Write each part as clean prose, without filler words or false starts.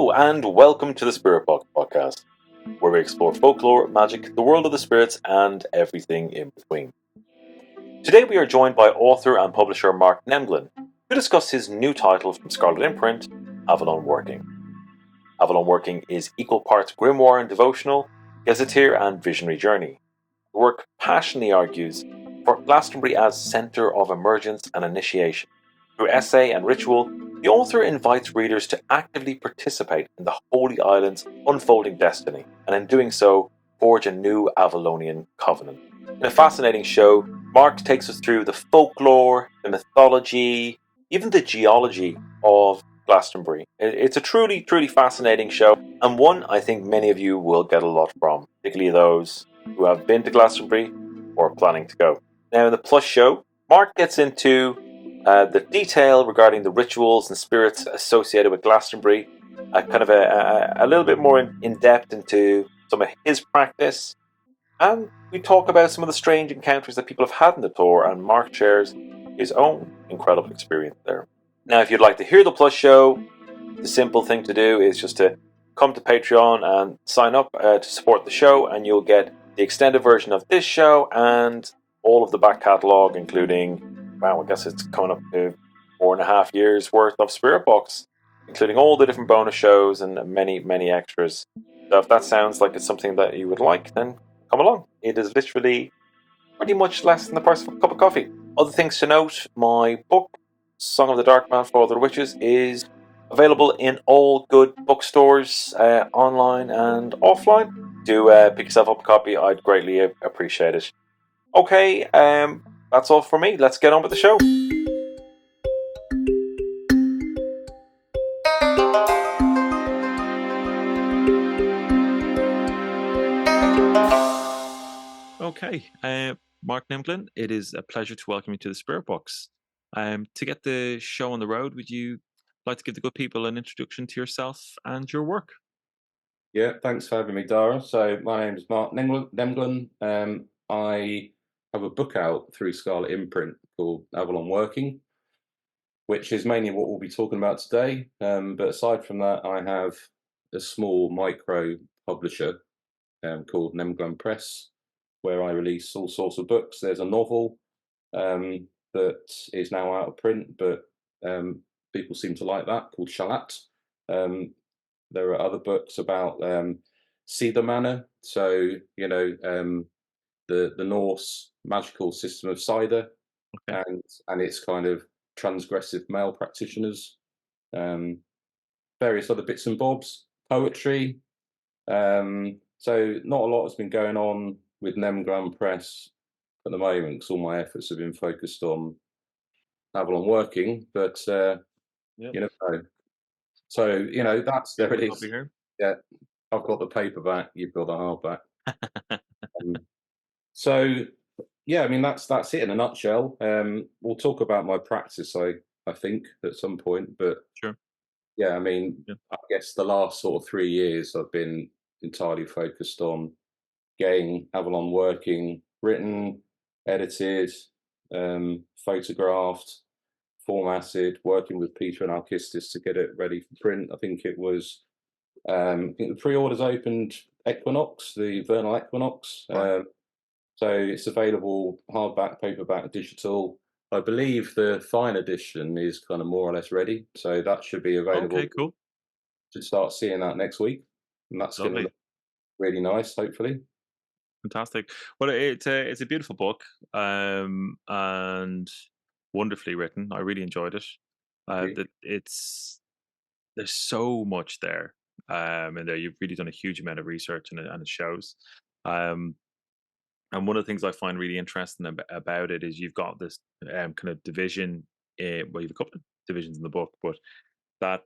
Hello and welcome to the Spirit Box podcast, where we explore folklore, magic, the world of the spirits, and everything in between. Today we are joined by author and publisher Mark Nemglan to discuss his new title from Scarlet Imprint, Avalon Working. Avalon Working is equal parts grimoire and devotional, gazeteer and visionary journey. The work passionately argues for Glastonbury as centre of emergence and initiation. Through essay and ritual, the author invites readers to actively participate in the Holy Island's unfolding destiny, and in doing so, forge a new Avalonian covenant. In a fascinating show, Mark takes us through the folklore, the mythology, even the geology of Glastonbury. It's a truly, truly fascinating show, and one I think many of you will get a lot from, particularly those who have been to Glastonbury or are planning to go. Now, in the Plus show, Mark gets into the detail regarding the rituals and spirits associated with Glastonbury, kind of a little bit more in depth into some of his practice, and we talk about some of the strange encounters that people have had in the Tor, and Mark shares his own incredible experience there. Now, if you'd like to hear the Plus show, the simple thing to do is just to come to Patreon and sign up to support the show, and you'll get the extended version of this show and all of the back catalogue, including, wow, I guess it's coming up to 4.5 years worth of Spirit Box, including all the different bonus shows and many, many extras. So if that sounds like it's something that you would like, then come along. It is literally pretty much less than the price of a cup of coffee. Other things to note, my book, Song of the Dark Man, Father of the Witches, is available in all good bookstores, online and offline. Do pick yourself up a copy. I'd greatly appreciate it. Okay, that's all for me. Let's get on with the show. Okay, Mark Nemglan, it is a pleasure to welcome you to the Spirit Box. To get the show on the road, would you like to give the good people an introduction to yourself and your work? Yeah, thanks for having me, Dara. So my name is Mark Nemglan. I have a book out through Scarlet Imprint called Avalon Working, which is mainly what we'll be talking about today. But aside from that, I have a small micro publisher called Nemglan Press, where I release all sorts of books. There's a novel that is now out of print, but people seem to like that, called Shalat. There are other books about Cedar Manor, so the Norse magical system of cider, Okay. and its kind of transgressive male practitioners. Various other bits and bobs, poetry. So not a lot has been going on with Nemglan Press at the moment, because all my efforts have been focused on Avalon Working, but Yep. you know. So that's there it is. Here. Yeah, I've got the paperback. You've got the hardback. So yeah, I mean that's it in a nutshell. We'll talk about my practice, I think, at some point. But Sure. yeah, I mean, Yeah. I guess the last sort of 3 years I've been entirely focused on getting Avalon Working written, edited, photographed, formatted, working with Peter and Alkistis to get it ready for print. I think the pre-orders opened Equinox, the vernal equinox. Right. So it's available hardback, paperback, digital. I believe the fine edition is kind of more or less ready, so that should be available. Okay, cool. Should start seeing that next week, and that's going to Lovely. look really nice, hopefully. Fantastic. Well, it's a beautiful book, and wonderfully written. I really enjoyed it. Thank you. There's so much there, and there you've really done a huge amount of research, and it shows. Um, and one of the things I find really interesting about it is you've got this kind of division. Well, you've a couple of divisions in the book, but that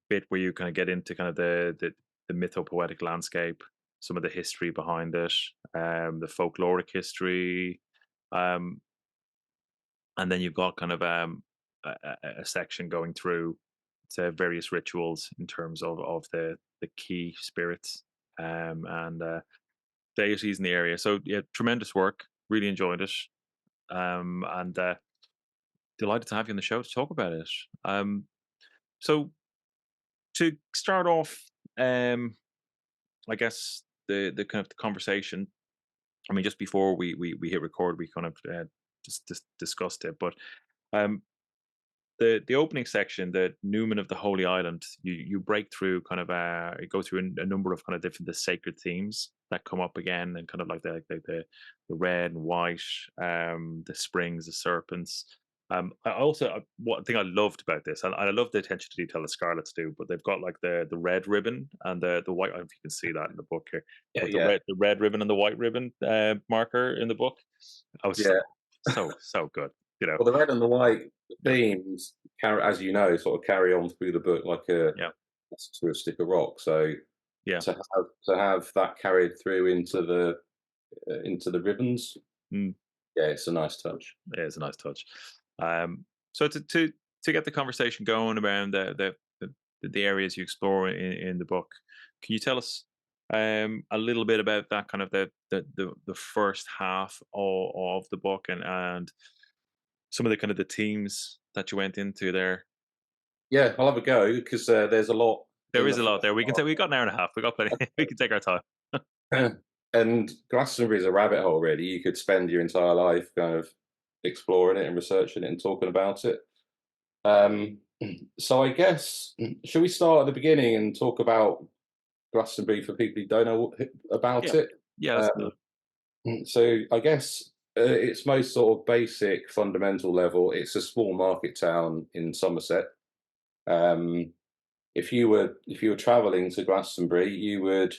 bit where you kind of get into kind of the mythopoetic landscape, some of the history behind it, the folkloric history, um, and then you've got kind of a section going through to various rituals in terms of the key spirits, and deities in the area. So yeah, tremendous work. Really enjoyed it, and delighted to have you on the show to talk about it. So to start off I guess the kind of the conversation. I mean, just before we hit record, we kind of just discussed it, but um, the opening section, the Newman of the Holy Island, you break through kind of you go through a number of kind of different the sacred themes that come up again, and kind of like the red and white, the springs, the serpents. I also one thing I loved about this, and I love the attention to detail the Scarlets do, but they've got like the red ribbon and the white. I don't know if you can see that in the book here, Yeah, but yeah, the red ribbon and the white ribbon marker in the book. I was yeah. so good, you know. Well, the red and the white Yeah, themes carry, as you know, sort of carry on through the book like a yeah, through a stick of rock. So yeah. to have that carried through into the ribbons, Mm. yeah, it's a nice touch. It is a nice touch. So to get the conversation going around the areas you explore in the book, can you tell us a little bit about that kind of the first half of the book and some of the kind of the themes that you went into there? Yeah, I'll have a go because there's a lot There in is the a lot first there. We can say we got an hour and a half. We got plenty. We can take our time. part. And Glastonbury is a rabbit hole, really. You could spend your entire life kind of exploring it and researching it and talking about it. Um, so I guess, should we start at the beginning and talk about Glastonbury for people who don't know about Yeah, it? yeah. Let's do Um, it. so I guess its most sort of basic, fundamental level, it's a small market town in Somerset. Um, if you were travelling to Glastonbury, you would,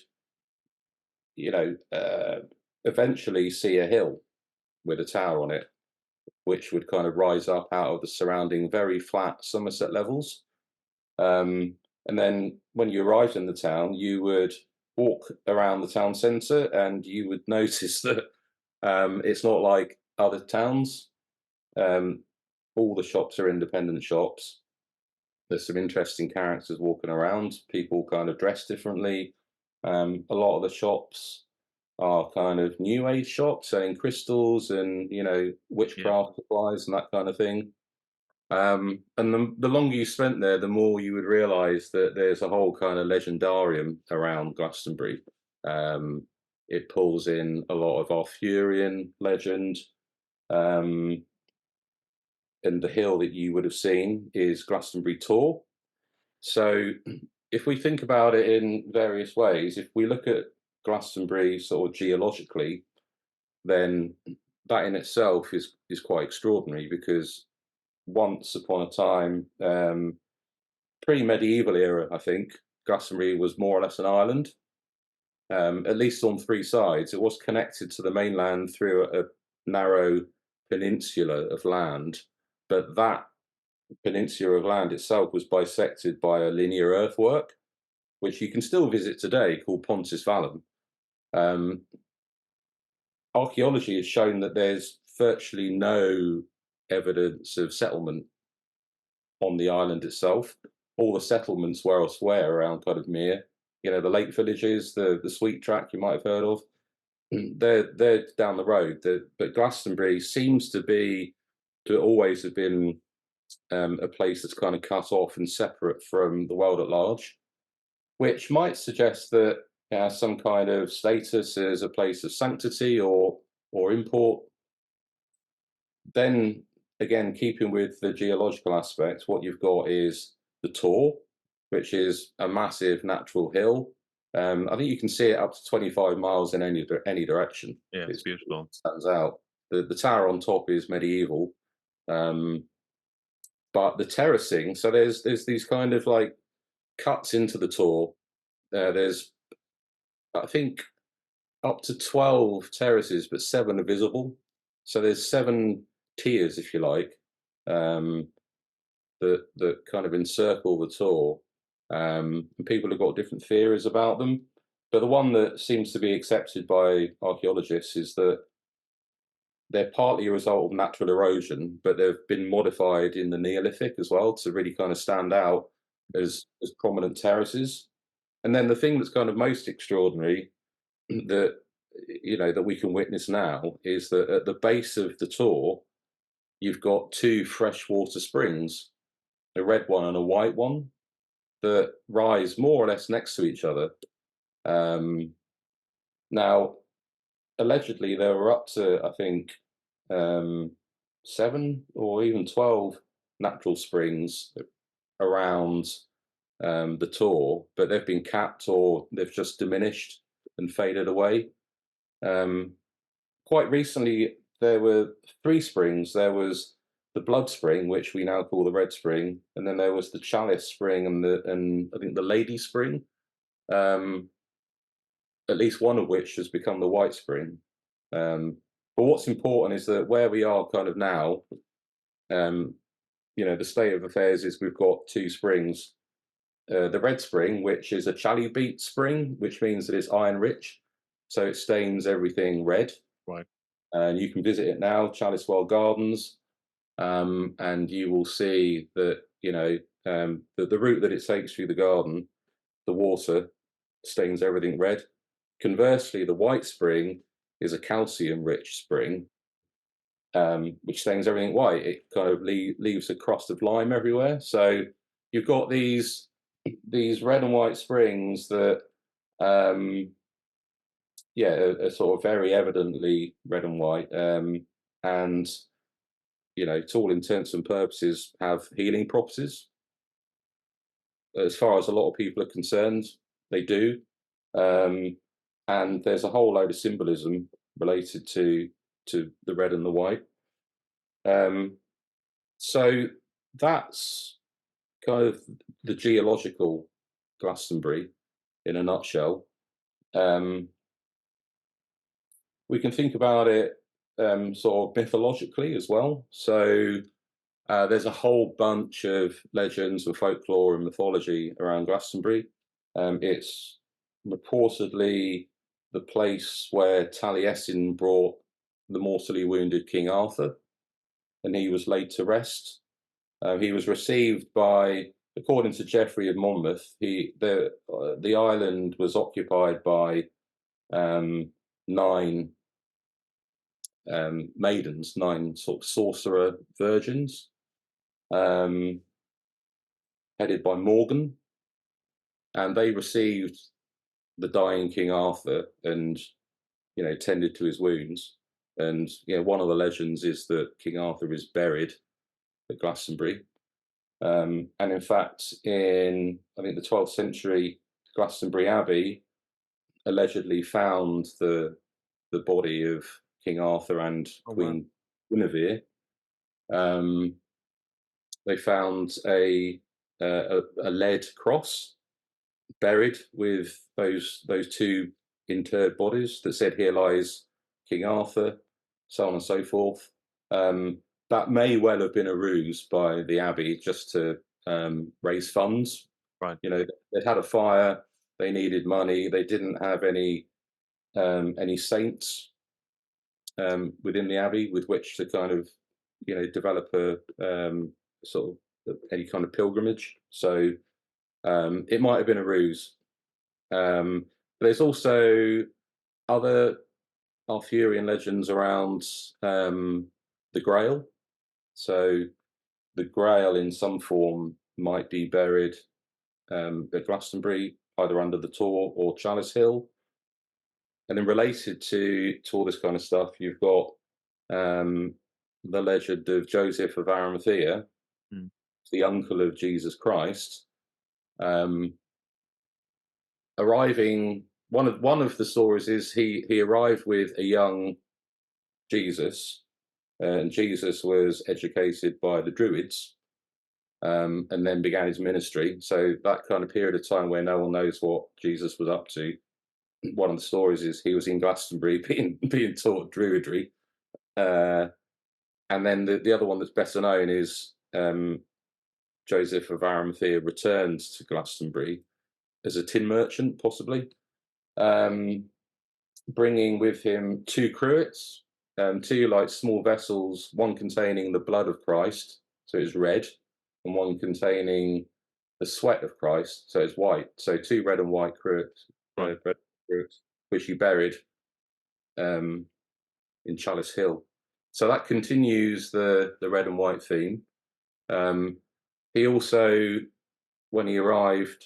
you know, eventually see a hill with a tower on it, which would kind of rise up out of the surrounding very flat Somerset levels. Um, and then when you arrived in the town, you would walk around the town centre and you would notice that it's not like other towns. Um, all the shops are independent shops. There's some interesting characters walking around. People kind of dress differently. A lot of the shops are kind of new age shops selling crystals and Yeah, witchcraft supplies and that kind of thing. And the longer you spent there, the more you would realise that there's a whole kind of legendarium around Glastonbury. Um, it pulls in a lot of Arthurian legend, um, and the hill that you would have seen is Glastonbury Tor. So, if we think about it in various ways, if we look at Glastonbury sort of geologically, then that in itself is quite extraordinary because once upon a time, pre-medieval era, I think Glastonbury was more or less an island, at least on three sides. It was connected to the mainland through a narrow peninsula of land, but that peninsula of land itself was bisected by a linear earthwork, which you can still visit today, called Pontus Valum. Um, Archaeology has shown that there's virtually no evidence of settlement on the island itself. All the settlements were elsewhere around kind of Mere. The lake villages, the Sweet Track you might have heard of. They're down the road. But Glastonbury seems to always have been a place that's kind of cut off and separate from the world at large, which might suggest that it has some kind of status as a place of sanctity or import. Then again, keeping with the geological aspect, what you've got is the Tor, which is a massive natural hill. I think you can see it up to 25 miles in any direction. yeah. It's It beautiful. stands out. The tower on top is medieval, um, but the terracing. So there's these kind of like cuts into the Tor. There's I think up to 12 terraces, but seven are visible. So there's seven tiers, if you like, um, that kind of encircle the Tor. And people have got different theories about them. But the one that seems to be accepted by archaeologists is that they're partly a result of natural erosion, but they've been modified in the Neolithic as well to really kind of stand out as prominent terraces. And then the thing that's kind of most extraordinary that that we can witness now is that at the base of the Tor, you've got two freshwater springs, a red one and a white one. that rise more or less next to each other. Now, allegedly, there were up to, I think, 7 or even 12 natural springs around the Tor, but they've been capped or they've just diminished and faded away. Quite recently, there were 3 springs. There was the Blood Spring, which we now call the Red Spring, and then there was the Chalice Spring and I think the Lady Spring. At least one of which has become the White Spring. But what's important is that where we are kind of now, the state of affairs is we've got 2 springs. The Red Spring, which is a chalybeate spring, which means that it's iron rich, so it stains everything red. Right. And you can visit it now, Chalice Well Gardens, and you will see that the route that it takes through the garden, the water stains everything red. Conversely, the White Spring is a calcium-rich spring, which stains everything white. It kind of leaves a crust of lime everywhere. So you've got these red and white springs that, are sort of very evidently red and white, and to all intents and purposes, have healing properties. As far as a lot of people are concerned, they do. And there's a whole load of symbolism related to the red and the white. So that's kind of the geological Glastonbury in a nutshell. We can think about it sort of mythologically as well. So there's a whole bunch of legends of folklore and mythology around Glastonbury. It's reportedly the place where Taliesin brought the mortally wounded King Arthur, and he was laid to rest. He was received by, according to Geoffrey of Monmouth, the island was occupied by 9 maidens, 9 sort of sorcerer virgins, headed by Morgan, and they received the dying King Arthur and tended to his wounds. And one of the legends is that King Arthur is buried at Glastonbury. And in fact, in I think the 12th century, Glastonbury Abbey allegedly found the body of King Arthur and Queen Guinevere. They found a lead cross buried with those 2 interred bodies that said, "Here lies King Arthur," so on and so forth. That may well have been a ruse by the Abbey just to raise funds. Right. They'd had a fire, they needed money, they didn't have any saints within the Abbey with which to kind of develop a sort of any kind of pilgrimage. So it might have been a ruse. There's also other Arthurian legends around the Grail. So the Grail in some form might be buried at Glastonbury, either under the Tor or Chalice Hill. And then related to all this kind of stuff, you've got the legend of Joseph of Arimathea, the uncle of Jesus Christ, arriving. One of the stories is he arrived with a young Jesus, and Jesus was educated by the Druids, and then began his ministry. So that kind of period of time where no one knows what Jesus was up to. One of the stories is he was in Glastonbury being taught Druidry. And then the other one that's better known is Joseph of Arimathea returned to Glastonbury as a tin merchant, possibly, bringing with him 2 cruets, 2 like small vessels, one containing the blood of Christ, so it's red, and one containing the sweat of Christ, so it's white. So 2 red and white cruets, which he buried in Chalice Hill. So that continues the red and white theme. He also when he arrived,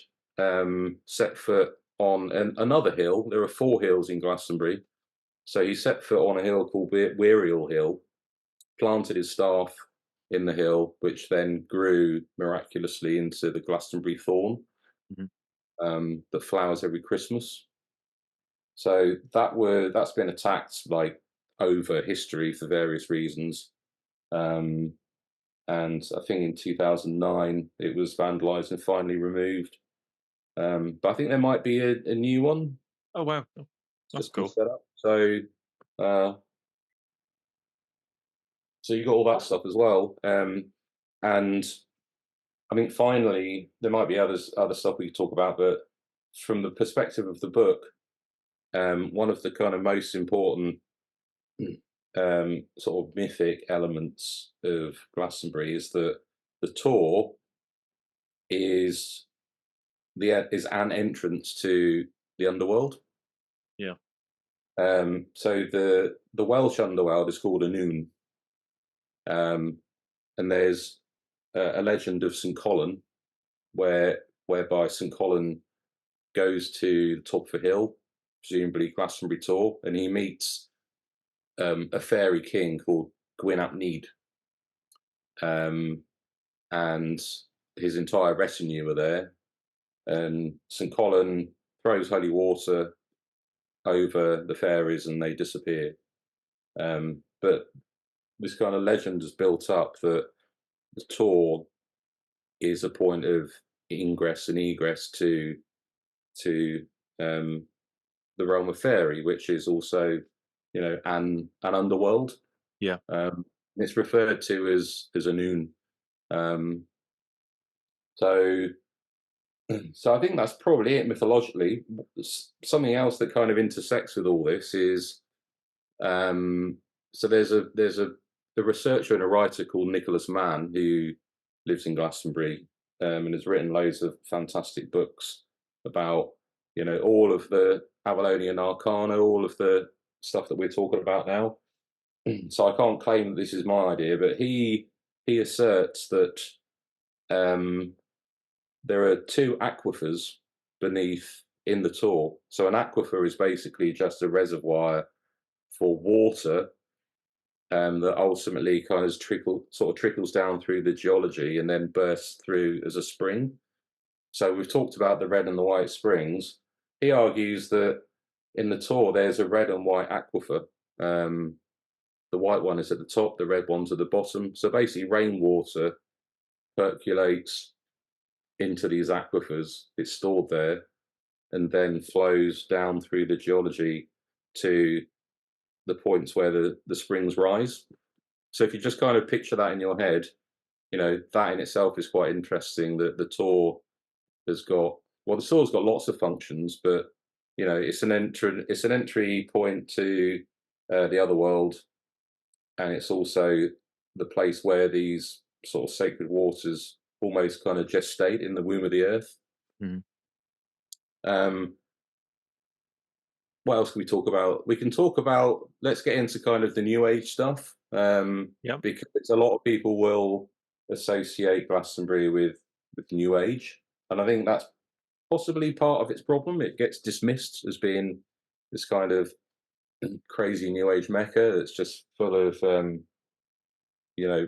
set foot on another hill. There are 4 hills in Glastonbury. So he set foot on a hill called Wearial Hill, planted his staff in the hill, which then grew miraculously into the Glastonbury thorn that flowers every Christmas. So that's been attacked like over history for various reasons. And I think in 2009 it was vandalized and finally removed. But I think there might be a new one. Oh wow, that's cool. Set up. So you got all that stuff as well. And I think finally there might be other stuff we could talk about, but from the perspective of the book, one of the kind of most important sort of mythic elements of Glastonbury is that the Tor is an entrance to the underworld. Yeah. So the Welsh underworld is called Annwn, and there's a legend of St. Colin, whereby St. Colin goes to the top of a hill, presumably Glastonbury Tor, and he meets a fairy king called Gwyn ap Nid, and his entire retinue are there. And St. Colin throws holy water over the fairies, and they disappear. But this kind of legend is built up that the Tor is a point of ingress and egress to the realm of fairy, which is also, an underworld. Yeah. It's referred to as Annwn. So I think that's probably it mythologically. Something else that kind of intersects with all this is, so there's a researcher and a writer called Nicholas Mann who lives in Glastonbury, and has written loads of fantastic books about all of the Avalonian arcana, all of the stuff that we're talking about now. So I can't claim that this is my idea, but he asserts that there are 2 aquifers beneath in the Tor. So an aquifer is basically just a reservoir for water that ultimately kind of trickles down through the geology and then bursts through as a spring. So we've talked about the red and the white springs. He argues that in the Tor there's a red and white aquifer. The white one is at the top, the red one's at the bottom. So basically rainwater percolates into these aquifers, it's stored there, and then flows down through the geology to the points where the springs rise. So if you just kind of picture that in your head, that in itself is quite interesting, that the Tor has got, well, the Tor's got lots of functions, but it's an entry point to the other world, and it's also the place where these sort of sacred waters almost kind of gestate in the womb of the earth. What else can we talk about? We can talk about, let's get into kind of the New Age stuff, because a lot of people will associate Glastonbury with New Age, and I think that's possibly part of its problem. It gets dismissed as being this kind of crazy New Age mecca that's just full of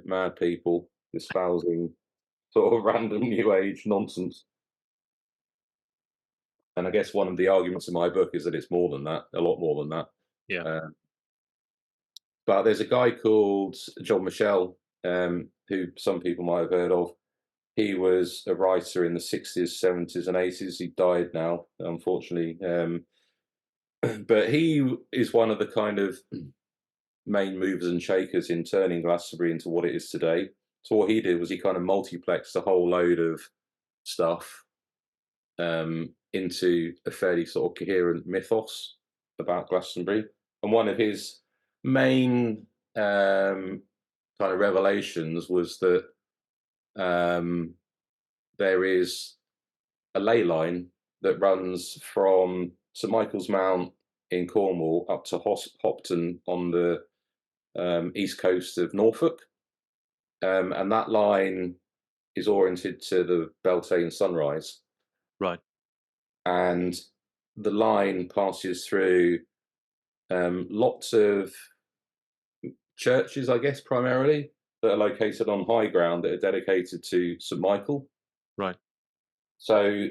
mad people espousing sort of random New Age nonsense. And I guess one of the arguments in my book is that it's more than that, a lot more than that. Yeah. But there's a guy called John Michel, who some people might have heard of. He was a writer in the 60s, 70s, and 80s. He died now, unfortunately. But he is one of the kind of main movers and shakers in turning Glastonbury into what it is today. So what he did was he kind of multiplexed a whole load of stuff into a fairly sort of coherent mythos about Glastonbury. And one of his main kind of revelations was that there is a ley line that runs from St Michael's Mount in Cornwall up to Hopton on the east coast of Norfolk. And that line is oriented to the Beltane sunrise, Right. and the line passes through lots of churches, I guess, primarily, that are located on high ground that are dedicated to St. Michael. Right. So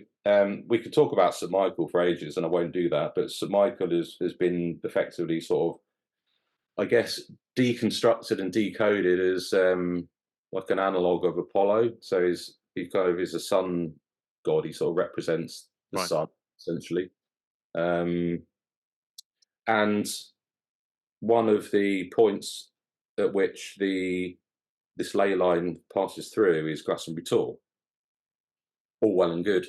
we could talk about St. Michael for ages, and I won't do that, but St. Michael has been effectively sort of, I guess, deconstructed and decoded as like an analog of Apollo. So he kind of is a sun god. He sort of represents the Right. sun, essentially. And one of the points at which this ley line passes through is Glastonbury Tor. All well and good.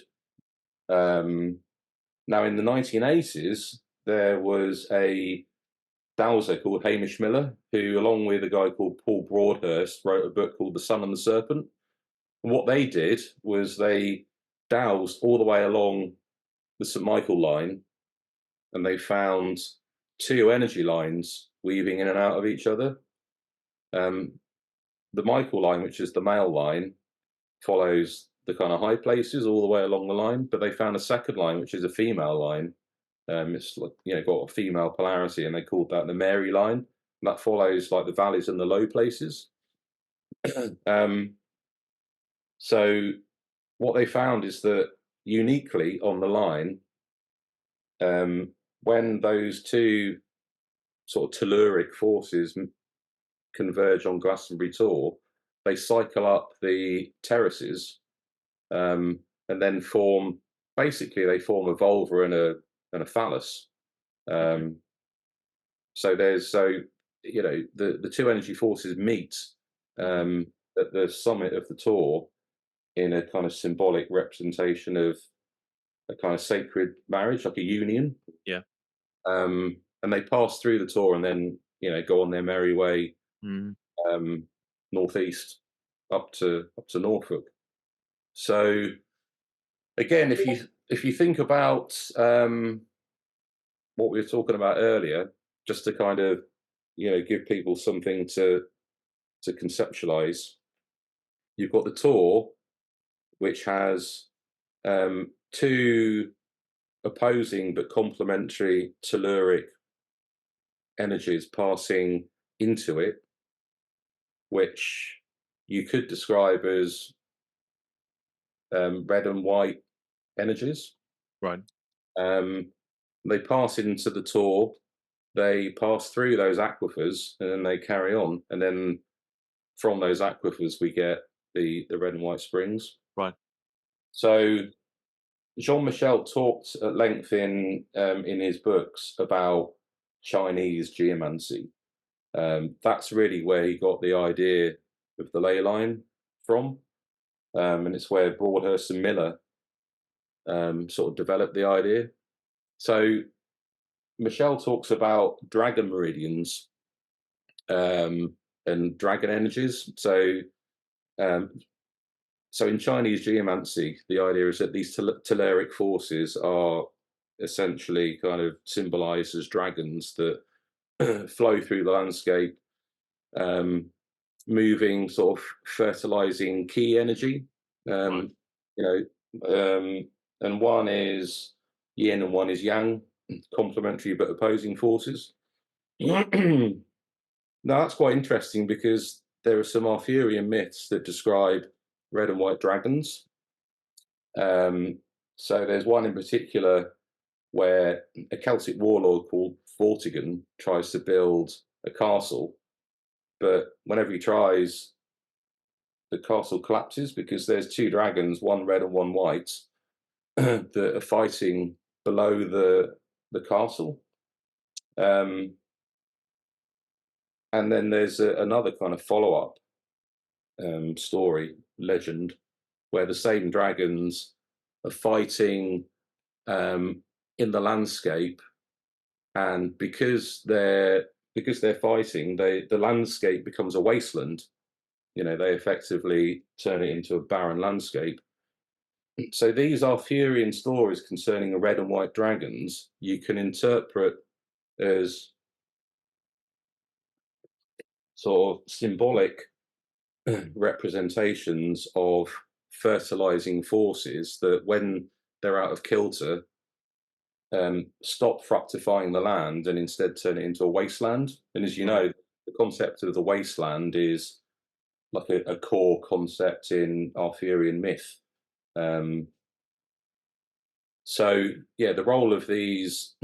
Now, in the 1980s, there was a dowser called Hamish Miller, who, along with a guy called Paul Broadhurst, wrote a book called The Sun and the Serpent. And what they did was they dowsed all the way along the St. Michael line, and they found two energy lines weaving in and out of each other. The Michael line, which is the male line, follows the kind of high places all the way along the line, but they found a second line, which is a female line. It's like, got a female polarity, and they called that the Mary line. And that follows like the valleys and the low places. So what they found is that uniquely on the line, when those two sort of telluric forces converge on Glastonbury Tor, they cycle up the terraces, and then basically they form a vulva and a phallus. So the two energy forces meet at the summit of the Tor in a kind of symbolic representation of a kind of sacred marriage, like a union. Yeah. And they pass through the Tor and then go on their merry way northeast up to Norfolk. So again, if you think about what we were talking about earlier, just to kind of give people something to conceptualize, you've got the Tor, which has two opposing but complementary telluric energies passing into it, which you could describe as red and white energies. Right. They pass into the Tor, they pass through those aquifers, and then they carry on. And then from those aquifers, we get the red and white springs. Right. So Jean-Michel talked at length in his books about Chinese geomancy. That's really where he got the idea of the ley line from, and it's where Broadhurst and Miller sort of developed the idea. So Michel talks about dragon meridians and dragon energies. So in Chinese geomancy, the idea is that these telluric forces are essentially kind of symbolized as dragons that flow through the landscape, moving sort of fertilizing key energy. Right. And one is yin and one is yang, complementary but opposing forces. Now that's quite interesting because there are some Arthurian myths that describe red and white dragons. So there's one in particular where a Celtic warlord called Vortigern tries to build a castle, but whenever he tries, the castle collapses because there's two dragons, one red and one white, that are fighting below the castle. And then there's another kind of follow-up story, legend, where the same dragons are fighting in the landscape, and because they're fighting, the landscape becomes a wasteland. They effectively turn it into a barren landscape. So these Arthurian stories concerning the red and white dragons, you can interpret as sort of symbolic representations of fertilizing forces that, when they're out of kilter, stop fructifying the land and instead turn it into a wasteland. And as you Right. know, the concept of the wasteland is like a core concept in Arthurian myth. Um, so yeah, the role of these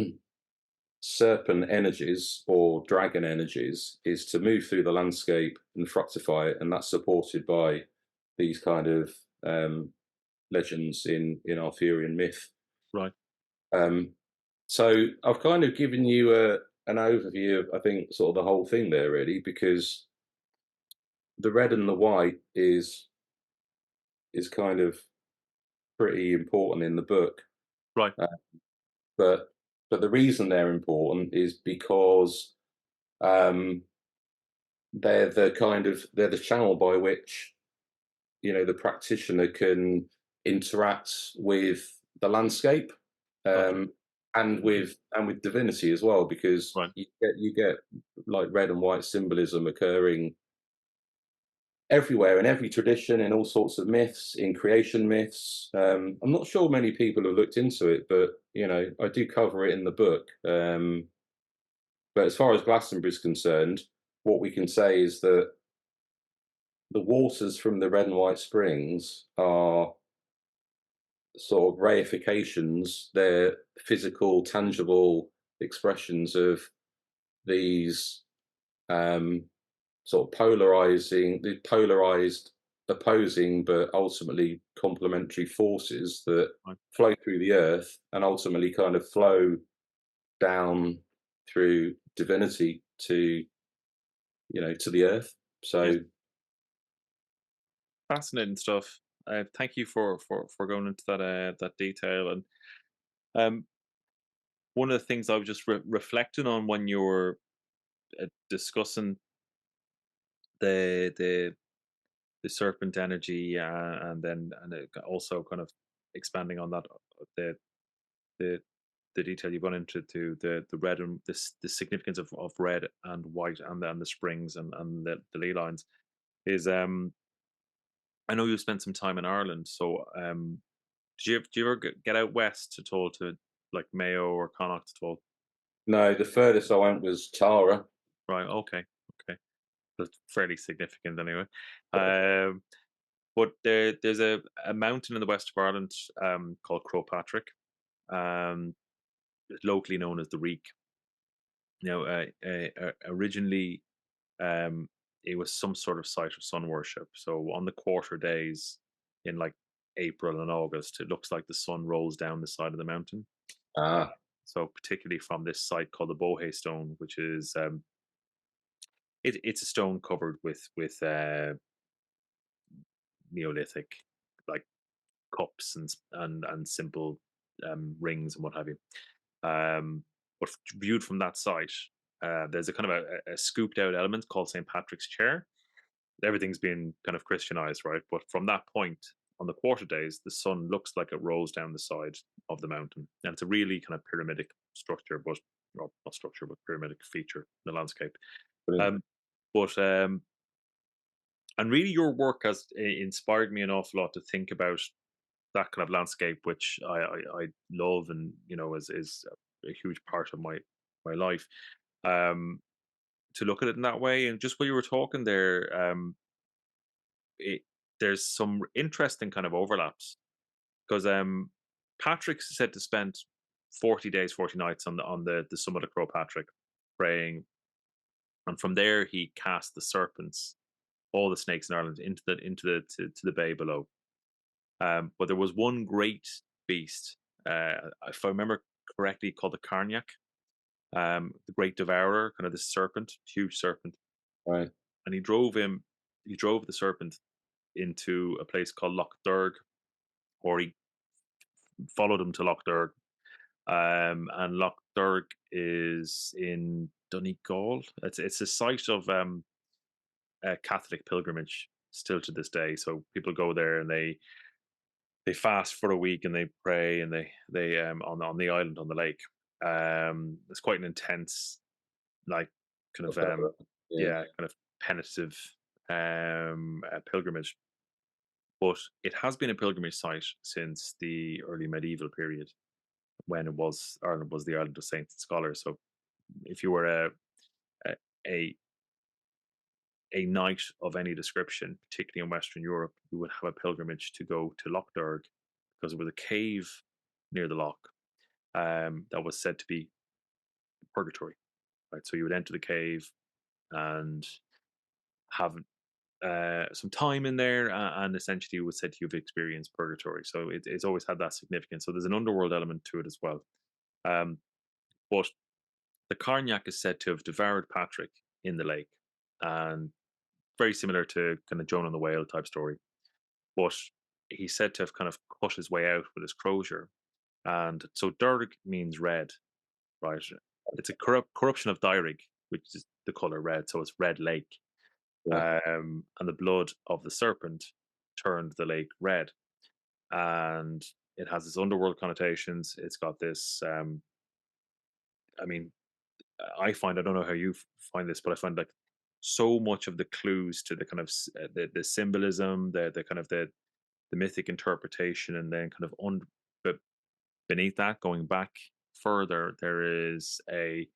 serpent energies or dragon energies is to move through the landscape and fructify it, and that's supported by these kind of legends in Arthurian myth. Right. Um, so I've kind of given you an overview of, I think, sort of the whole thing there, really, because the red and the white is kind of pretty important in the book. Right. Uh, but the reason they're important is because um, they're the channel by which, you know, the practitioner can interact with the landscape, Gotcha. um, and with divinity as well, because Right. you get like red and white symbolism occurring everywhere in every tradition, in all sorts of myths, in creation myths. I'm not sure many people have looked into it, but you know, I do cover it in the book. But as far as Glastonbury is concerned, what we can say is that the waters from the red and white springs are sort of reifications. They're physical, tangible expressions of these um, sort of the polarized, opposing, but ultimately complementary forces that Right. flow through the earth and ultimately kind of flow down through divinity to, you know, to the earth. Yes. So Fascinating stuff. Thank you for going into that detail. And um, one of the things I was just reflecting on when you were discussing the the the serpent energy, and then also kind of expanding on that, the the the detail you've gone into, to the red and the significance of red and white, and the springs, and the ley lines is, I know you spent some time in Ireland, so do you ever get out west at all, to like Mayo or Connacht at all? no, the furthest I went was Tara. Right. Okay. Okay. That's fairly significant anyway. Um, but there's a mountain in the west of Ireland, called Crowpatrick, um, locally known as the Reek. Originally, um, it was some sort of site of sun worship. So on the quarter days in like April and August, it looks like the sun rolls down the side of the mountain. Ah, So particularly from this site called the Bohe Stone, which is, it's a stone covered with Neolithic, like, cups and simple rings and what have you. Um, but viewed from that site, there's a kind of a scooped out element called St. Patrick's Chair. Everything's been kind of Christianized, right? But from that point, on the quarter days, the sun looks like it rolls down the side of the mountain, and it's a really kind of pyramidic structure, but, or not structure, but pyramidic feature in the landscape. brilliant. Um, but and really, your work has inspired me an awful lot to think about that kind of landscape, which I love, and you know, is a huge part of my life. Um, to look at it in that way, and just while you were talking there, it, there's some interesting kind of overlaps, because Patrick's said to spend 40 days, 40 nights on the summit of Croagh Patrick, praying, and from there he cast the serpents, all the snakes in Ireland, to the bay below. But there was one great beast, if I remember correctly, called the Carnac, the great devourer, kind of this serpent, huge serpent, Right. and he drove the serpent into a place called Loch Derg, or he followed him to Loch Derg. And Loch Derg is in Donegal. It's a site of a Catholic pilgrimage still to this day. So people go there and they fast for a week, and they pray, and they on the island, on the lake. It's quite an intense, like, kind of, I've heard of that. Yeah. yeah, kind of penitive pilgrimage. but it has been a pilgrimage site since the early medieval period, when Ireland was the island of saints and scholars. So if you were a a, a knight of any description, particularly in Western Europe, you would have a pilgrimage to go to Loch Derg, because it was a cave near the loch, that was said to be purgatory. Right, so you would enter the cave and have some time in there, and essentially it was said you've experienced purgatory. So it's always had that significance. So there's an underworld element to it as well. Um, but the Carnac is said to have devoured Patrick in the lake, and very similar to kind of Joan and the Whale type story. But he's said to have kind of cut his way out with his crozier. And so Derg means red, right? It's a corruption of Dairig, which is the color red. So it's red lake. Yeah. And the blood of the serpent turned the lake red. And it has this underworld connotations. It's got this, I mean, I find, I don't know how you find this, but I find like so much of the clues to the kind of the symbolism, the kind of the mythic interpretation, and then kind of but beneath that, going back further, there is a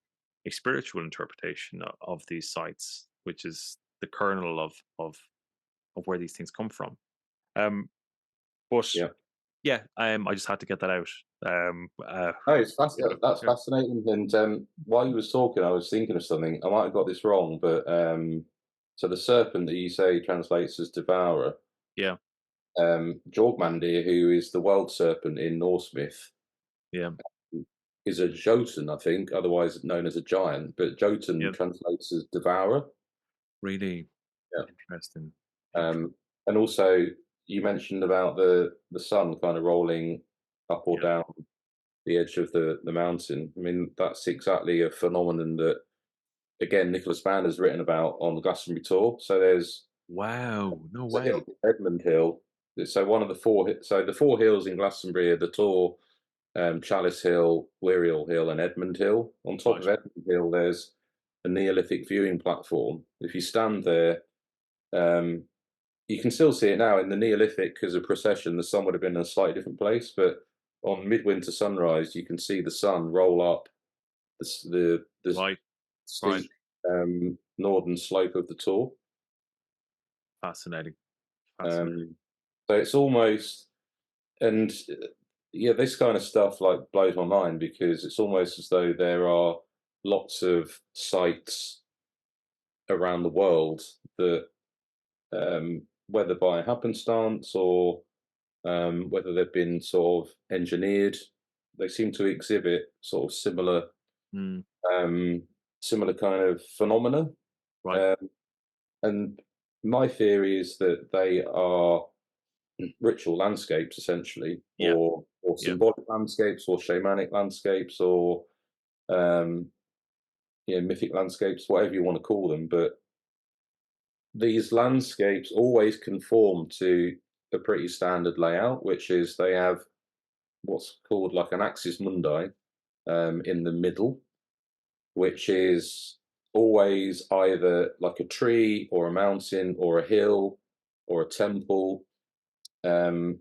spiritual interpretation of these sites, which is the kernel of where these things come from. Um, but Yeah. yeah, I just had to get that out. Oh, Yeah, that's yeah, fascinating. And while you was talking, I was thinking of something. I might have got this wrong, but so the serpent that you say translates as devourer, yeah, Jorgmandir, who is the world serpent in Norse myth, yeah, is a Jotun, I think, otherwise known as a giant. But Jotun yeah. translates as devourer. Really Yeah. interesting. Um, and also, you mentioned about the sun kind of rolling up or Yeah. down the edge of the mountain. I mean, that's exactly a phenomenon that, again, Nicholas Mann has written about on the Glastonbury tour. So Wow. No there's a hill way. called Edmund Hill. So one of the four, so the four hills in Glastonbury are the Tor, Chalice Hill, Wiriel Hill, and Edmund Hill. On top Right. of Edmund Hill, there's a Neolithic viewing platform. If you stand there, um, you can still see it now. In the Neolithic, as a procession, the sun would have been in a slightly different place, but on midwinter sunrise, you can see the sun roll up the Right. Right. steep northern slope of the Tor. Fascinating. Fascinating. Um, so it's almost, and yeah, this kind of stuff like blows my mind because it's almost as though there are lots of sites around the world that, whether by happenstance or whether they've been sort of engineered, they seem to exhibit sort of Mm, um, similar kind of phenomena. right. Um, and my theory is that they are ritual landscapes, essentially, Yeah. or Yeah. symbolic landscapes, or shamanic landscapes, or um, mythic landscapes, whatever you want to call them. But these landscapes always conform to a pretty standard layout, which is they have what's called like an axis mundi in the middle, which is always either like a tree or a mountain or a hill or a temple, um,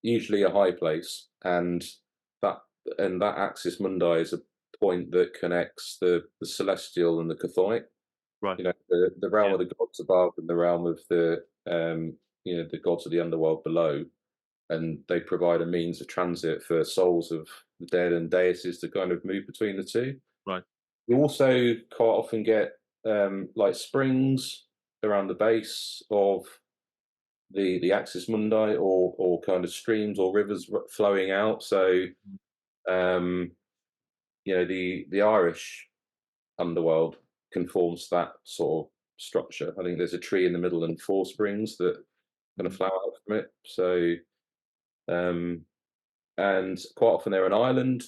usually a high place, that that axis mundi is a point that connects the celestial and the chthonic. Right. You know, the realm Yeah. of the gods above and the realm of the gods of the underworld below, and they provide a means of transit for souls of the dead and deities to kind of move between the two. Right. You also quite often get like springs around the base of the axis mundi, or kind of streams or rivers flowing out. So Mm, um, the Irish underworld conforms to that sort of structure. I think there's a tree in the middle and four springs that kind of mm, flow out from it. So um, and quite often they're an island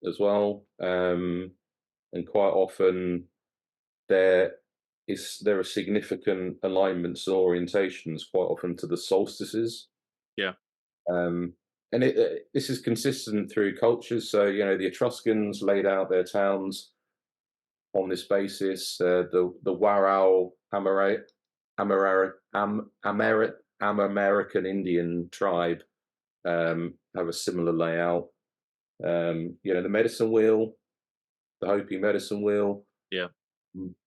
as well, and quite often there there are significant alignments and orientations quite often to the solstices. yeah. Um, and this is consistent through cultures. So, the Etruscans laid out their towns on this basis. The Warao Amaret, American Indian tribe have a similar layout. The medicine wheel, the Hopi medicine wheel, Yeah.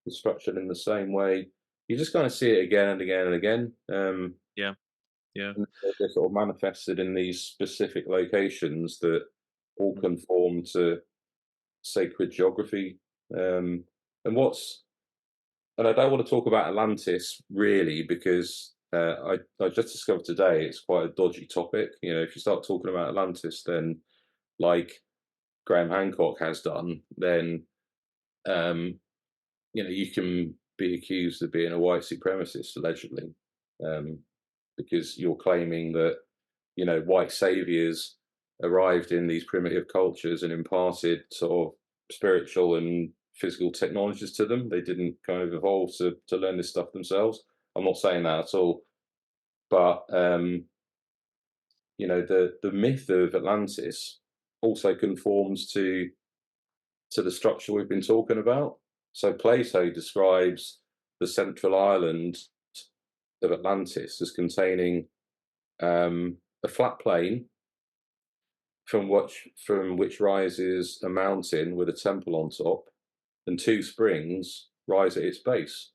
is structured in the same way. You just kind of see it again and again and again. Yeah. Yeah. And they're sort of manifested in these specific locations that all Mm. conform to sacred geography. Um, and what's and I don't want to talk about Atlantis really because I just discovered today it's quite a dodgy topic. If you start talking about Atlantis, then like Graham Hancock has done, then um, you can be accused of being a white supremacist allegedly, um, because you're claiming that white saviors arrived in these primitive cultures and imparted sort of spiritual and physical technologies to them. They didn't kind of evolve to learn this stuff themselves. I'm not saying that at all, but the myth of Atlantis also conforms to the structure we've been talking about. So Plato describes the central island of Atlantis as containing a flat plain from which rises a mountain with a temple on top, and two springs rise at its base.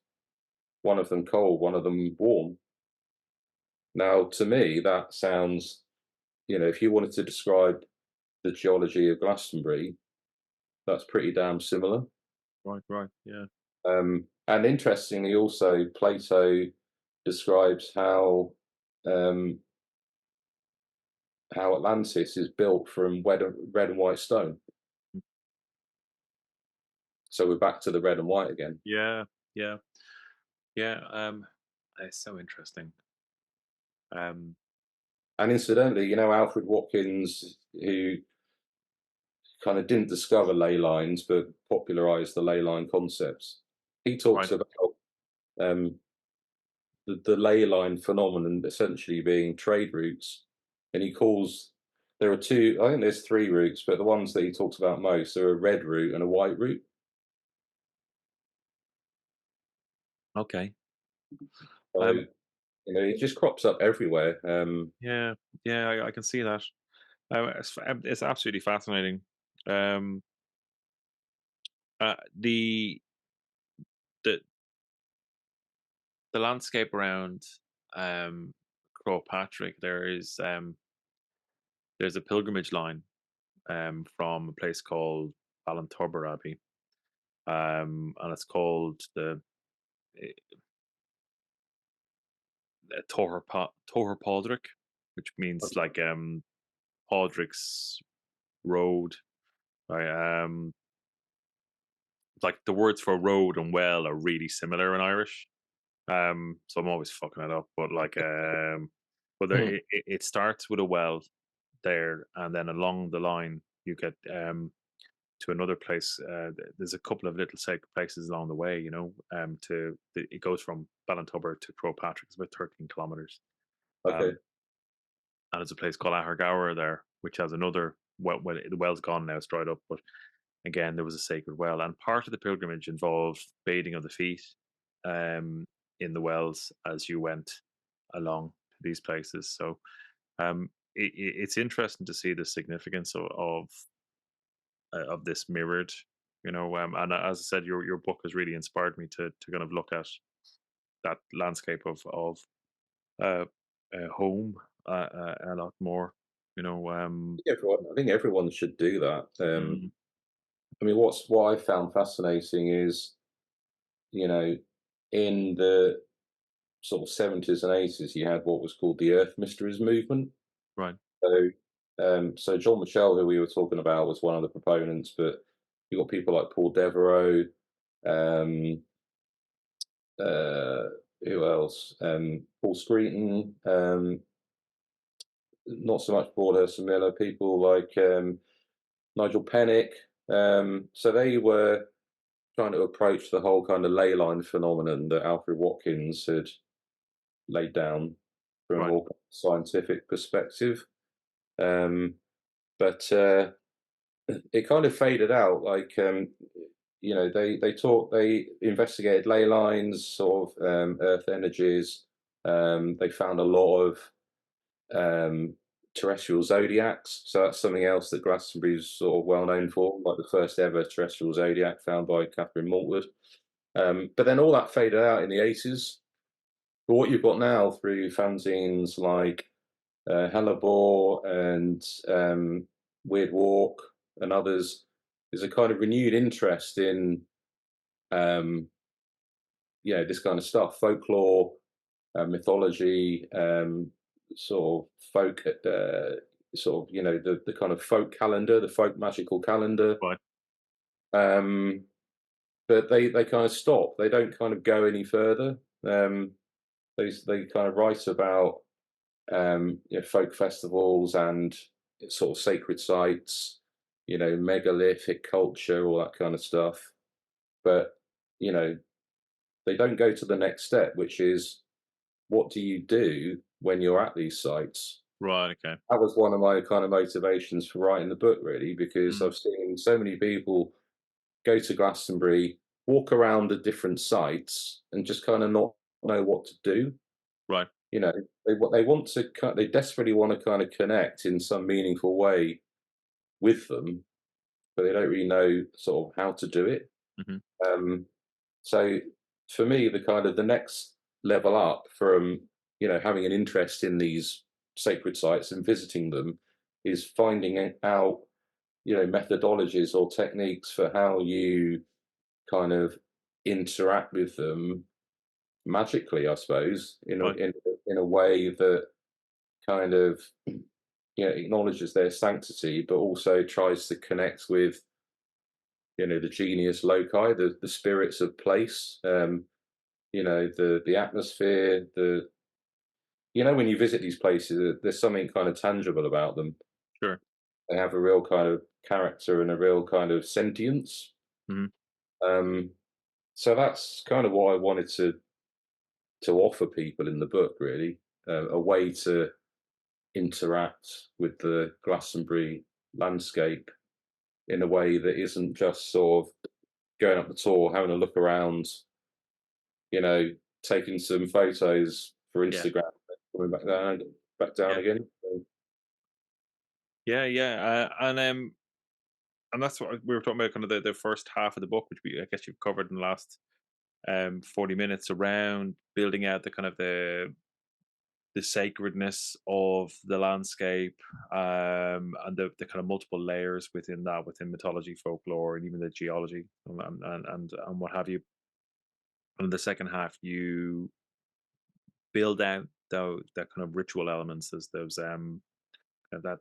One of them cold, one of them warm. Now, to me, that sounds, if you wanted to describe the geology of Glastonbury, that's pretty damn similar. Right. Right. Yeah. And interestingly, also Plato describes um, how Atlantis is built from red and white stone. Mm. So we're back to the red and white again. Yeah. Yeah. Yeah. It's so interesting. And incidentally, Alfred Watkins, who kind of didn't discover ley lines but popularized the ley line concepts, he talks Right. about um, the ley line phenomenon essentially being trade routes. And he calls there are two, I think there's three routes, but the ones that he talks about most are a red route and a white route. Okay. So, Um. it just crops up everywhere. Yeah. Yeah. I can see that. It's absolutely fascinating. Um. The the the landscape around um Patrick, there's a pilgrimage line from a place called Ballanturber Abbey, and it's called the Tor Padraig, which means like Padraig's road. Right. Like the words for road and well are really similar in Irish. So I'm always fucking it up, but but there, Mhm. it starts with a well there, and then along the line you get to another place. There's a couple of little sacred places along the way, it goes from Ballintubber to Croagh Patrick. It's about 13 kilometers. Okay. Um, and there's a place called Ahergower there, which has another well, the well's gone now, it's dried up, but again there was a sacred well, and part of the pilgrimage involved bathing of the feet um, in the wells as you went along to these places. So it's interesting to see the significance of this mirrored, and as I said, your book has really inspired me to kind of look at that landscape of uh, home a lot more. You know, I think everyone should do that. mm, I mean, what I found fascinating is, you know, in the sort of 70s and 80s, you had what was called the Earth Mysteries movement. right, So John Michel, who we were talking about, was one of the proponents, but you got people like Paul Devereaux, um, uh, who else? Paul Screeton, not so much Broadhurst and Miller, people like Nigel Pennick. So they were trying to approach the whole kind of ley line phenomenon that Alfred Watkins had laid down from a right, more scientific perspective. Um, but it kind of faded out. Like they investigated ley lines, sort of earth energies, They found a lot of terrestrial zodiacs, so that's something else that Glastonbury is sort of well known for, like the first ever terrestrial zodiac found by Catherine Maltwood. But then all that faded out in the 80s. But what you've got now through fanzines like Hellebore and Weird Walk and others is a kind of renewed interest in this kind of stuff, folklore, mythology, sort of folk, the kind of folk calendar, the folk magical calendar. Right. But they kind of stop. They don't kind of go any further. They kind of write about folk festivals and sort of sacred sites, megalithic culture, all that kind of stuff. But they don't go to the next step, which is, what do you do when you're at these sites? Right. Okay. That was one of my kind of motivations for writing the book, really, because I've seen so many people go to Glastonbury, walk around the different sites, and just kind of not know what to do. Right. They desperately want to kind of connect in some meaningful way with them, but they don't really know sort of how to do it. So for me, the next level up from having an interest in these sacred sites and visiting them is finding out methodologies or techniques for how you kind of interact with them magically, I suppose, in a way that kind of acknowledges their sanctity, but also tries to connect with the genius loci, the spirits of place, the atmosphere, when you visit these places, there's something kind of tangible about them. Sure. They have a real kind of character and a real kind of sentience. So that's kind of what I wanted to offer people in the book, really, a way to interact with the Glastonbury landscape in a way that isn't just sort of going up the Tor, having a look around, taking some photos for Instagram, coming back down again. Yeah. And that's what we were talking about, kind of the first half of the book, which I guess you've covered in the last 40 minutes, around building out the kind of the sacredness of the landscape, and the kind of multiple layers within that, within mythology, folklore, and even the geology, and what have you. And in the second half, you build out that kind of ritual elements, as those kind of that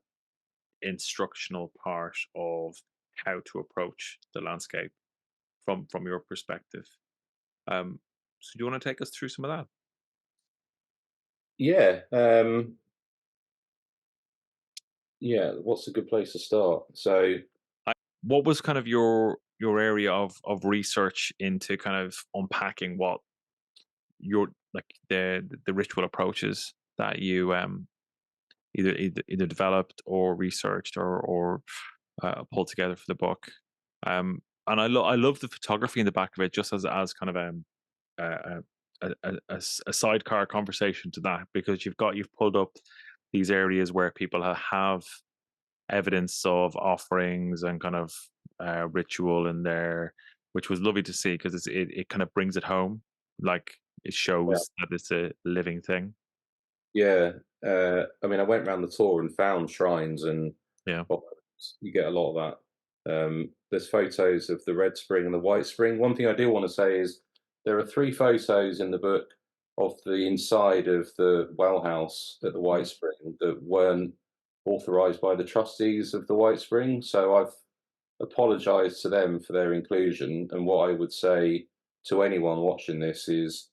instructional part of how to approach the landscape from your perspective. So do you want to take us through some of that? Yeah. What's a good place to start? So What was kind of your area of research into kind of unpacking what your, like, the ritual approaches that you either developed or researched or pulled together for the book? And I love the photography in the back of it, just as kind of a, a sidecar conversation to that, because you've pulled up these areas where people have evidence of offerings and kind of ritual in there, which was lovely to see, because it kind of brings it home, like it shows that it's a living thing. yeah, I mean, I went around the Tor and found shrines, and Yeah. you get a lot of that. There's photos of the Red Spring and the White Spring. One thing I do want to say is there are 3 photos in the book of the inside of the well house at the White Spring that weren't authorised by the trustees of the White Spring. So I've apologised to them for their inclusion. And what I would say to anyone watching this is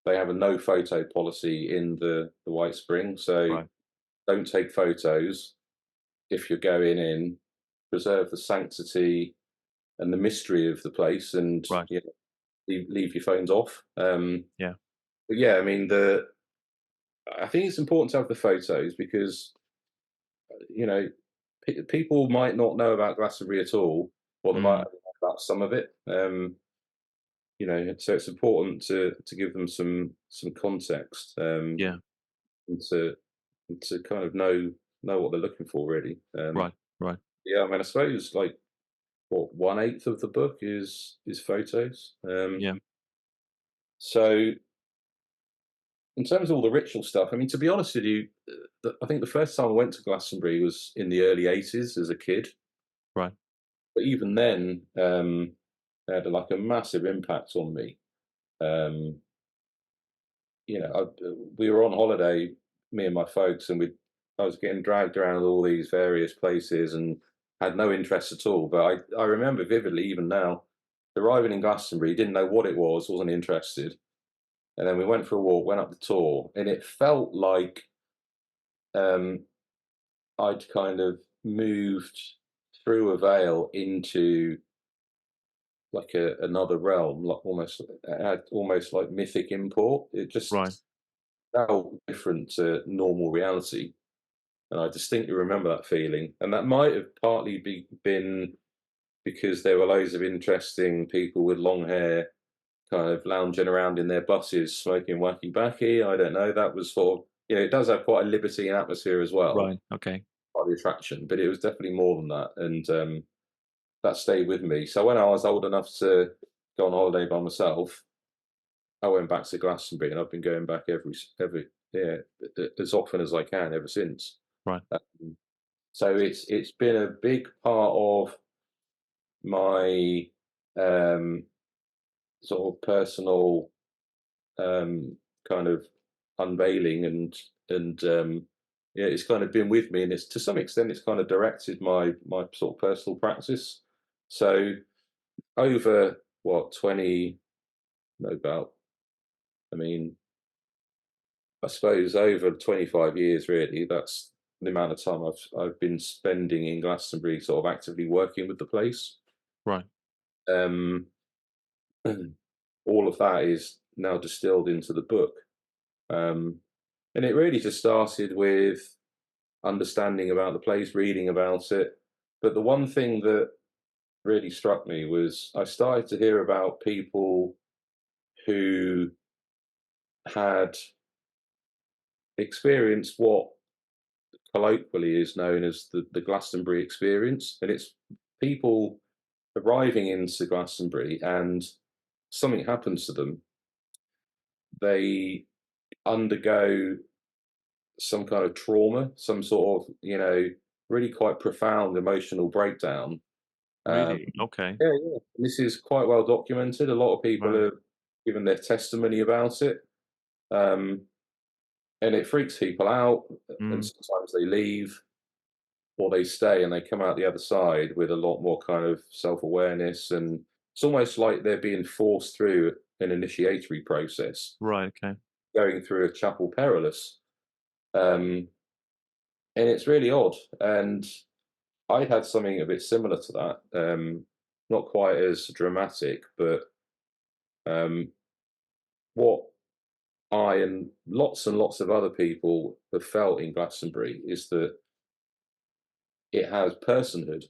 they have a no photo policy in the White Spring. So Right. don't take photos if you're going in. Preserve the sanctity and the mystery of the place, and Right. leave your phones off. Yeah. But yeah, I mean, I think it's important to have the photos because people might not know about Glastonbury at all, or they might know about some of it. so it's important to give them some context, Yeah. and to kind of know what they're looking for, really. Right. Right. Yeah, I mean, I suppose like what 1/8 of the book is photos. Yeah. So in terms of all the ritual stuff, I mean, to be honest with you, I think the first time I went to Glastonbury was in the early '80s as a kid. Right. But even then, it had like a massive impact on me. Um, we were on holiday, me and my folks, and I was getting dragged around all these various places and had no interest at all. But I remember vividly, even now, arriving in Glastonbury, didn't know what it was, wasn't interested. And then we went for a walk, went up the Tor, and it felt like um, I'd kind of moved through a veil into like another realm, like almost it had almost like mythic import. It Right. just felt different to normal reality, and I distinctly remember that feeling. And that might have partly been because there were loads of interesting people with long hair, kind of lounging around in their buses, smoking wacky backy. I don't know. That was sort of it does have quite a libertine atmosphere as well, Right. Okay. part of the attraction, but it was definitely more than that, and that stayed with me. So when I was old enough to go on holiday by myself, I went back to Glastonbury, and I've been going back every yeah as often as I can ever since. Right. Um, so it's been a big part of my um, sort of personal kind of unveiling, and yeah, it's kind of been with me, and it's to some extent it's kind of directed my sort of personal practice. So over what 20 no about I mean I suppose over 25 years, really, that's the amount of time I've been spending in Glastonbury, sort of actively working with the place. Right. Um, all of that is now distilled into the book, um, and it really just started with understanding about the place, reading about it. But the one thing that really struck me was I started to hear about people who had experienced what colloquially is known as the Glastonbury experience. And it's people arriving into Glastonbury and something happens to them. They undergo some kind of trauma, some sort of, really quite profound emotional breakdown. Um, Really? Okay. yeah, yeah. This is quite well documented. A lot of people Right. have given their testimony about it. Um, and it freaks people out, and Mm. sometimes they leave or they stay and they come out the other side with a lot more kind of self-awareness, and it's almost like they're being forced through an initiatory process, Right. Okay. going through a chapel perilous, um, and it's really odd. And I'd had something a bit similar to that, not quite as dramatic, but um, what I and lots of other people have felt in Glastonbury is that it has personhood,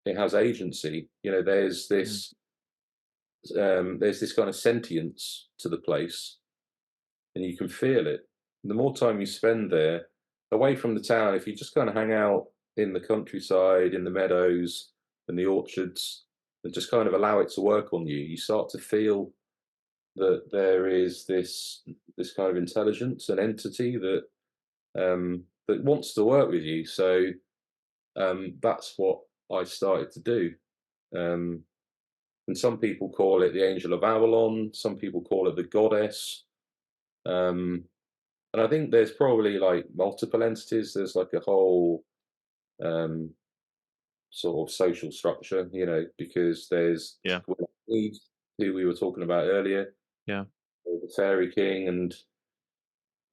it has agency. Mm. There's this kind of sentience to the place, and you can feel it. And the more time you spend there, away from the town, if you just kind of hang out in the countryside, in the meadows, and the orchards, and just kind of allow it to work on you, you start to feel that there is this kind of intelligence, an entity that wants to work with you. So that's what I started to do. Um, and some people call it the angel of Avalon. Some people call it the goddess. Um, and I think there's probably like multiple entities. There's like a whole um, sort of social structure, because there's Yeah. Eve, who we were talking about earlier, Yeah. the fairy king, and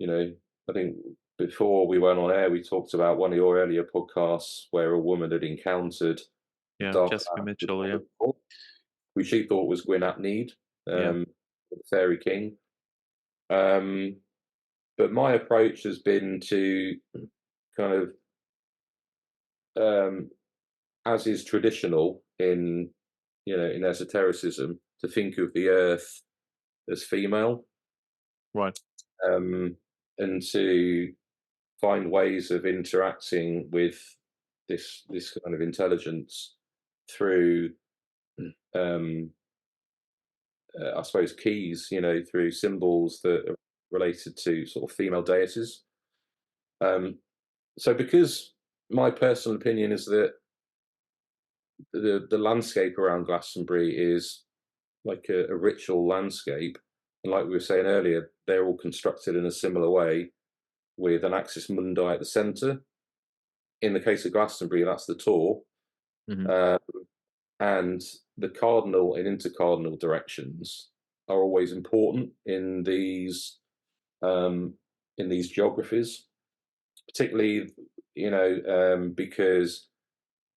I think before we went on air, we talked about one of your earlier podcasts where a woman had encountered the Yeah. dark Jessica Mitchell. Yeah. cloud, which she thought was Gwyn ap Need, Yeah. the fairy king. Um, but my approach has been to kind of, as is traditional in in esotericism, to think of the earth as female, Right. and to find ways of interacting with this kind of intelligence through, I suppose, keys, through symbols that are related to sort of female deities. So, because my personal opinion is that the landscape around Glastonbury is like a ritual landscape, and like we were saying earlier, they're all constructed in a similar way with an axis mundi at the centre. In the case of Glastonbury, that's the Tor, Mm-hmm. and the cardinal and intercardinal directions are always important in these geographies, particularly because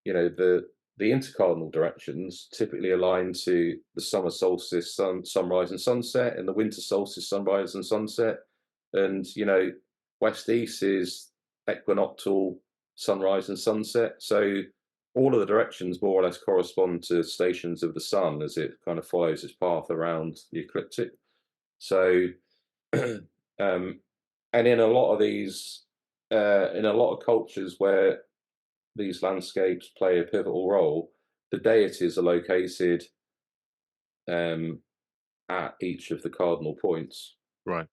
the intercardinal directions typically align to the summer solstice sunrise and sunset, and the winter solstice sunrise and sunset, and west east is equinoctial sunrise and sunset. So all of the directions more or less correspond to stations of the sun as it kind of follows its path around the ecliptic. So um, and in a lot of these in a lot of cultures where these landscapes play a pivotal role, the deities are located um, at each of the cardinal points Right.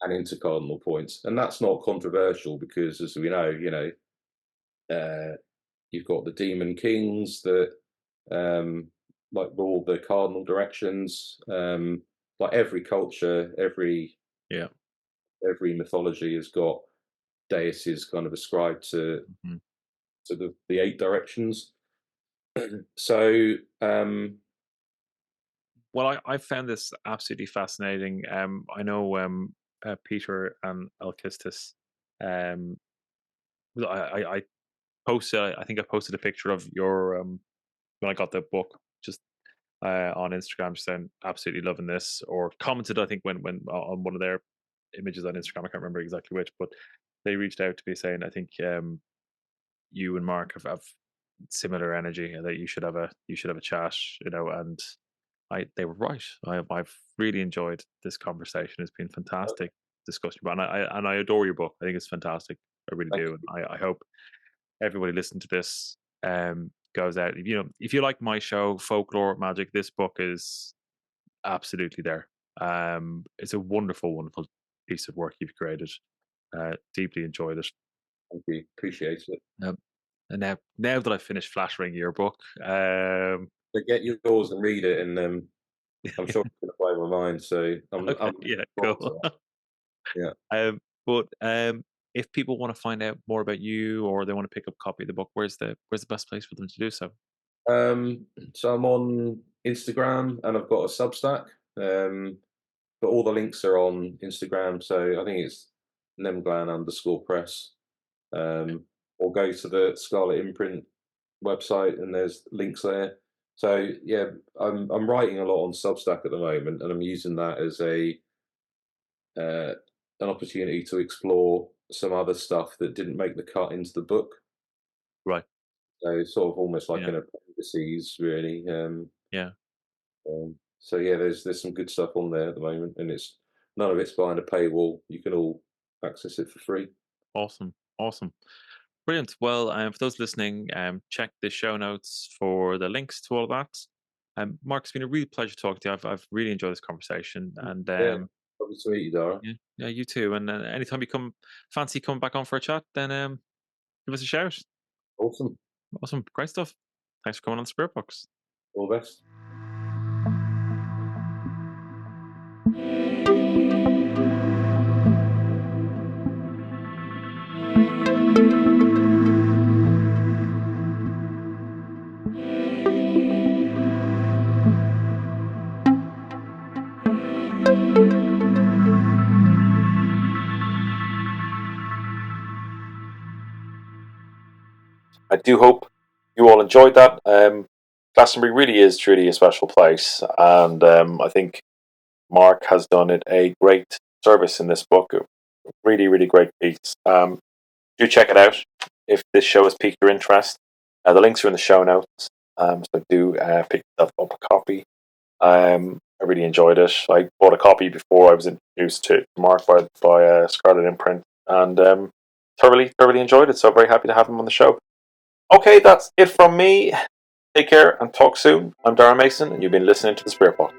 and intercardinal points, and that's not controversial because, as we know, you've got the demon kings that like rule the cardinal directions. Like every culture, Yeah. every mythology has got deities kind of ascribed to Mm-hmm. the eight directions. So Well, I found this absolutely fascinating. I know Peter and Elkistis. Um, I posted. I think I posted a picture of your when I got the book just on Instagram, just saying absolutely loving this, or commented. I think when on one of their images on Instagram. I can't remember exactly which, but they reached out to me saying, I think you and Mark have similar energy, and that you should have a chat, and they were right. I've really enjoyed this conversation. It's been fantastic discussing about, and I adore your book. I think it's fantastic. I really thank do, and I hope everybody listening to this goes out. If you like my show, Folklore Magic, this book is absolutely there. It's a wonderful, wonderful piece of work you've created. Deeply enjoyed it. you, appreciate it. Um, and now that I've finished flattering your book, So get yours and read it, and I'm sure it's going to blow my mind. So okay, I'm yeah, looking forward to cool. that. Yeah. But if people want to find out more about you, or they want to pick up a copy of the book, where's the best place for them to do so? So I'm on Instagram and I've got a Substack. But all the links are on Instagram. So I think it's Nemglan_press. Or go to the Scarlet Imprint website and there's links there. So yeah, I'm writing a lot on Substack at the moment, and I'm using that as uh, an opportunity to explore some other stuff that didn't make the cut into the book. Right. So it's sort of almost like Yeah. an appendices, really. Yeah. So yeah, there's some good stuff on there at the moment, and it's none of it's behind a paywall. You can all access it for free. Awesome. Awesome. Brilliant. Well, for those listening, check the show notes for the links to all of that. Mark, it's been a real pleasure talking to you. I've really enjoyed this conversation, and Yeah, lovely to meet you, Dara. yeah, yeah, you too. And anytime you fancy coming back on for a chat, then give us a shout. Awesome. Awesome, great stuff. Thanks for coming on the Spirit Box. All the best. I do hope you all enjoyed that. Glastonbury really is truly a special place, and I think Mark has done it a great service in this book. A really, really great piece. Do check it out if this show has piqued your interest. The links are in the show notes, so do pick yourself up a copy. I really enjoyed it. I bought a copy before I was introduced to Mark by Scarlet Imprint, and thoroughly enjoyed it. So very happy to have him on the show. Okay, that's it from me. Take care and talk soon. I'm Darren Mason, and you've been listening to the Spirit Box.